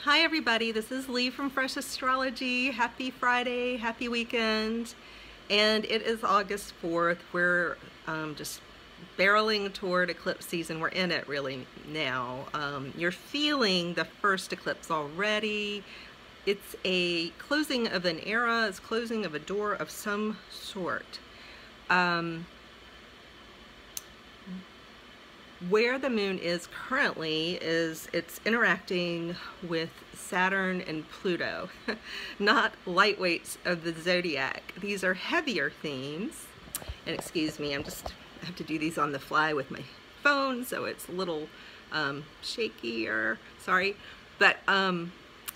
Hi everybody, this is Lee from Fresh Astrology. Happy Friday, happy weekend. And it is August 4th. We're just barreling toward eclipse season. We're in it really now. You're feeling the first eclipse already. It's a closing of an era, it's closing of a door of some sort. Where the moon is currently is it's interacting with Saturn and Pluto, not lightweights of the zodiac. These are heavier themes. And excuse me, I have to do these on the fly with my phone, so it's a little shakier, sorry. But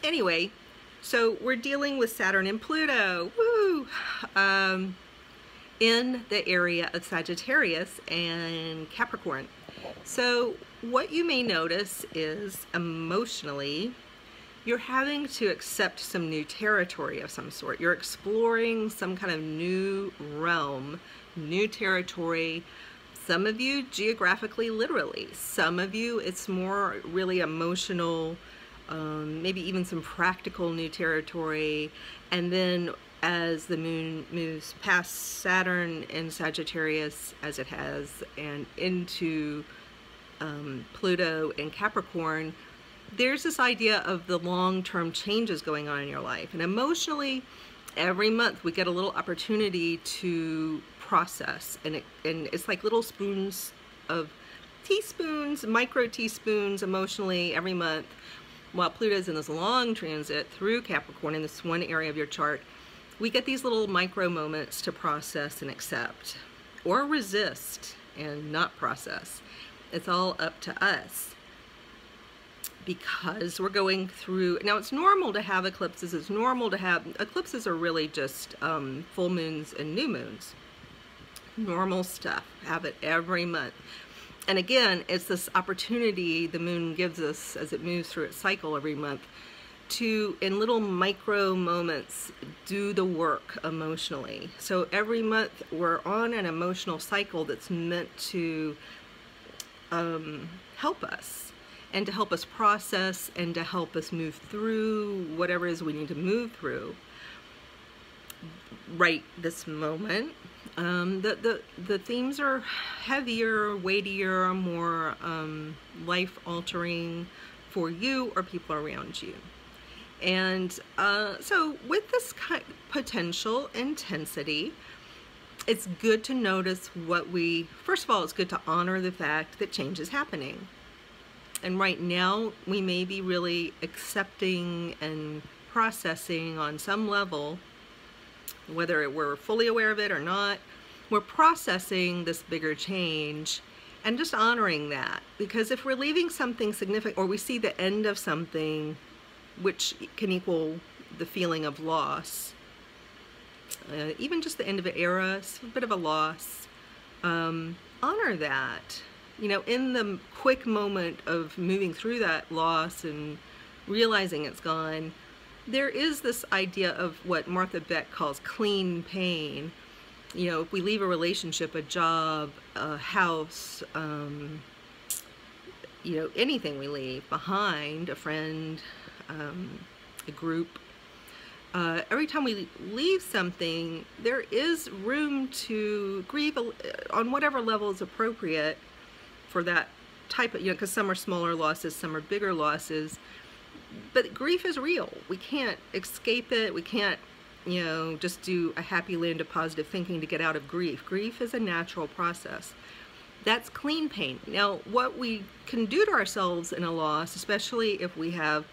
anyway, so we're dealing with Saturn and Pluto, woo! In the area of Sagittarius and Capricorn. So what you may notice is emotionally, you're having to accept some new territory of some sort. You're exploring some kind of new realm, new territory. Some of you geographically, literally. Some of you, it's more really emotional, maybe even some practical new territory. And then as the moon moves past Saturn and Sagittarius, as it has, and into Pluto and Capricorn, there's this idea of the long-term changes going on in your life. And emotionally, every month we get a little opportunity to process, and it's like little spoons of teaspoons, micro teaspoons emotionally every month, while Pluto's in this long transit through Capricorn in this one area of your chart. We get these little micro moments to process and accept, or resist and not process. It's all up to us, because we're going through, now it's normal to have eclipses. It's normal to have, eclipses are really just full moons and new moons. Normal stuff, have it every month. And again, it's this opportunity the moon gives us as it moves through its cycle every month to, in little micro moments, do the work emotionally. So every month we're on an emotional cycle that's meant to help us, and to help us process, and to help us move through whatever it is we need to move through right this moment. The themes are heavier, weightier, more life-altering for you or people around you. And so with this kind of potential intensity, it's good to notice what first of all, it's good to honor the fact that change is happening. And right now, we may be really accepting and processing on some level, whether we're fully aware of it or not, we're processing this bigger change and just honoring that. Because if we're leaving something significant, or we see the end of something, which can equal the feeling of loss, even just the end of an era, it's a bit of a loss, honor that. You know, in the quick moment of moving through that loss and realizing it's gone, there is this idea of what Martha Beck calls clean pain. You know, if we leave a relationship, a job, a house, you know, anything we leave behind, a friend, a group, every time we leave something, there is room to grieve on whatever level is appropriate for that type of, you know, because some are smaller losses, some are bigger losses. But grief is real. We can't escape it. We can't, you know, just do a happy land of positive thinking to get out of grief. Grief is a natural process. That's clean pain. Now, what we can do to ourselves in a loss, especially if we're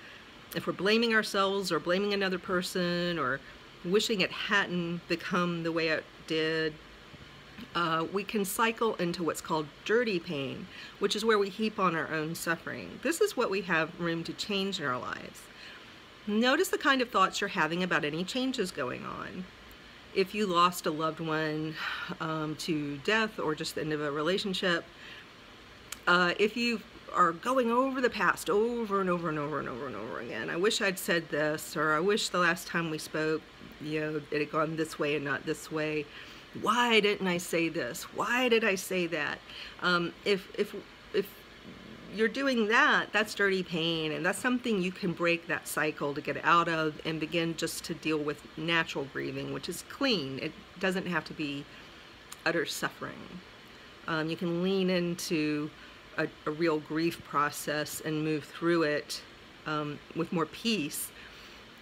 blaming ourselves or blaming another person or wishing it hadn't become the way it did, we can cycle into what's called dirty pain, which is where we heap on our own suffering. This is what we have room to change in our lives. Notice the kind of thoughts you're having about any changes going on. If you lost a loved one to death, or just the end of a relationship, if you are going over the past over and over and over and over and over again, I wish I'd said this, or I wish the last time we spoke, you know, it had gone this way and not this way. Why didn't I say this? Why did I say that? If you're doing that, that's dirty pain, and that's something you can break that cycle to get out of and begin just to deal with natural grieving, which is clean. It doesn't have to be utter suffering. You can lean into a real grief process and move through it with more peace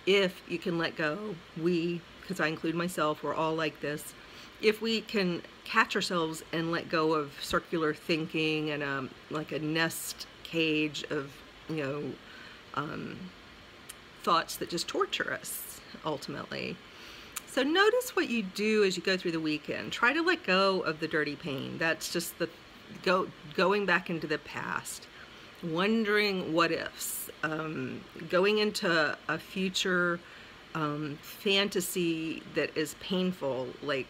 if you can let go. We, because I include myself, we're all like this. If we can catch ourselves and let go of circular thinking and like a nest cage of, thoughts that just torture us ultimately. So notice what you do as you go through the weekend. Try to let go of the dirty pain. That's just the going back into the past, wondering what ifs, going into a future fantasy that is painful, like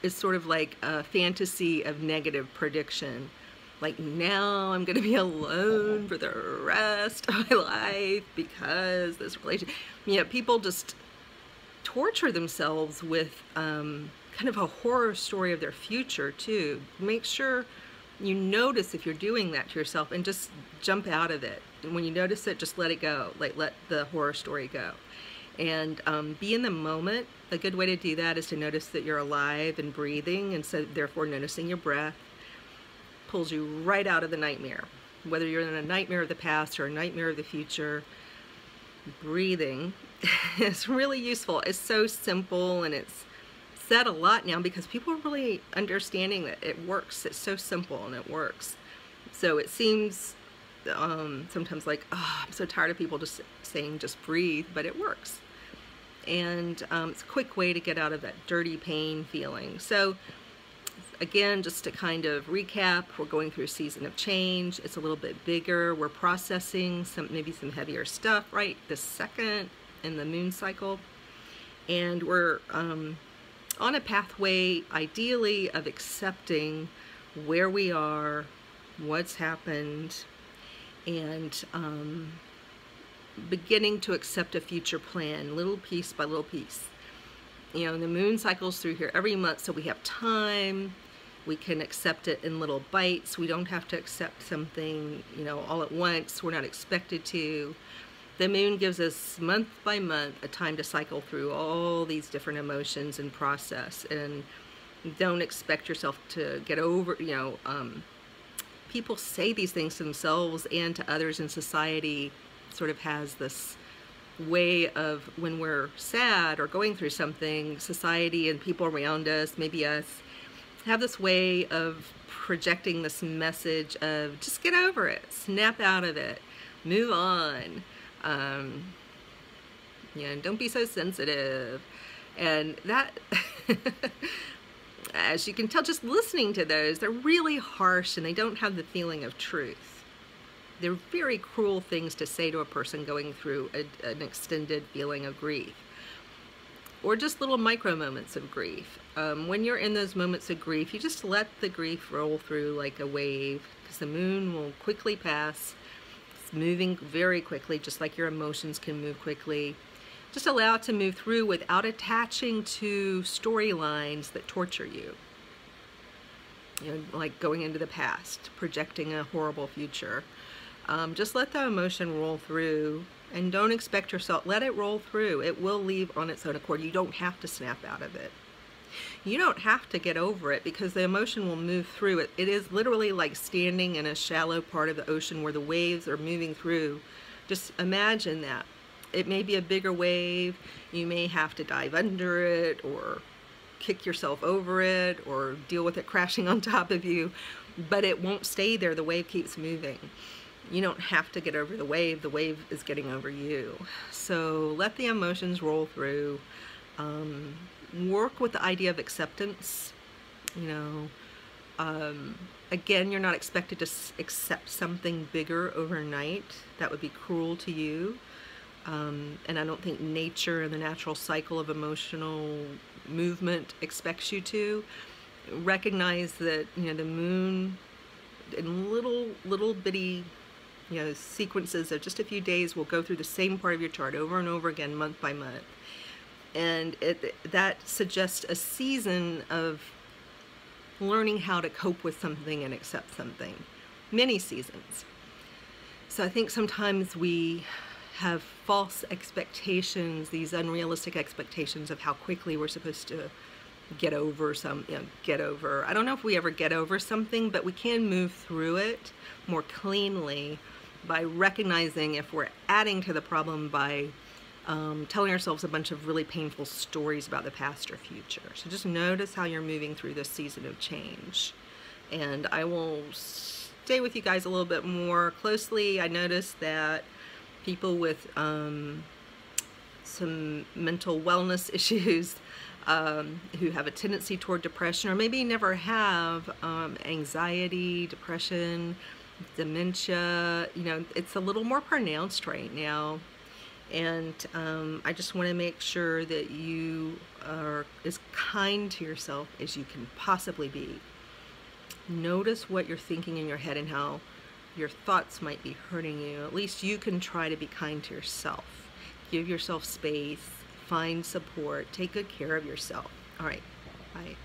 is sort of like a fantasy of negative prediction. Like, now I'm going to be alone for the rest of my life because this relationship. People just torture themselves with kind of a horror story of their future too. Make sure you notice if you're doing that to yourself and just jump out of it. And when you notice it, just let it go. Like, let the horror story go. And be in the moment. A good way to do that is to notice that you're alive and breathing, and so therefore noticing your breath pulls you right out of the nightmare. Whether you're in a nightmare of the past or a nightmare of the future, breathing is really useful. It's so simple, and it's said a lot now because people are really understanding that it works. It's so simple and it works. So it seems sometimes like, oh, I'm so tired of people just saying just breathe, but it works. And it's a quick way to get out of that dirty pain feeling. So again, just to kind of recap, we're going through a season of change. It's a little bit bigger. We're processing maybe some heavier stuff right this second in the moon cycle. And we're on a pathway, ideally, of accepting where we are, what's happened, and beginning to accept a future plan, little piece by little piece. The moon cycles through here every month, so we have time. We can accept it in little bites. We don't have to accept something, all at once. We're not expected to. The moon gives us month by month a time to cycle through all these different emotions and process. And don't expect yourself to get over, people say these things to themselves and to others in society. Sort of has this way of, when we're sad or going through something, society and people around us, maybe us, have this way of projecting this message of just get over it, snap out of it, move on, don't be so sensitive. And that as you can tell, just listening to those, they're really harsh and they don't have the feeling of truth. They're very cruel things to say to a person going through an extended feeling of grief, or just little micro moments of grief. When you're in those moments of grief, you just let the grief roll through like a wave, because the moon will quickly pass. It's moving very quickly, just like your emotions can move quickly. Just allow it to move through without attaching to storylines that torture you. Like going into the past, projecting a horrible future. Just let the emotion roll through, and don't expect yourself, let it roll through. It will leave on its own accord. You don't have to snap out of it. You don't have to get over it, because the emotion will move through it. It is literally like standing in a shallow part of the ocean where the waves are moving through. Just imagine that. It may be a bigger wave. You may have to dive under it, or kick yourself over it, or deal with it crashing on top of you, but it won't stay there. The wave keeps moving. You don't have to get over the wave is getting over you. So let the emotions roll through. Work with the idea of acceptance. Again, you're not expected to accept something bigger overnight. That would be cruel to you. And I don't think nature and the natural cycle of emotional movement expects you to. Recognize that, the moon in little bitty sequences of just a few days will go through the same part of your chart over and over again, month by month. And that suggests a season of learning how to cope with something and accept something. many seasons. So I think sometimes we have false expectations, these unrealistic expectations of how quickly we're supposed to get over I don't know if we ever get over something, but we can move through it more cleanly by recognizing if we're adding to the problem by telling ourselves a bunch of really painful stories about the past or future. So just notice how you're moving through this season of change. And I will stay with you guys a little bit more closely. I noticed that people with some mental wellness issues who have a tendency toward depression, or maybe never have anxiety, depression, dementia, you know, it's a little more pronounced right now. And I just want to make sure that you are as kind to yourself as you can possibly be. Notice what you're thinking in your head and how your thoughts might be hurting you. At least you can try to be kind to yourself. Give yourself space, find support, take good care of yourself. All right, bye.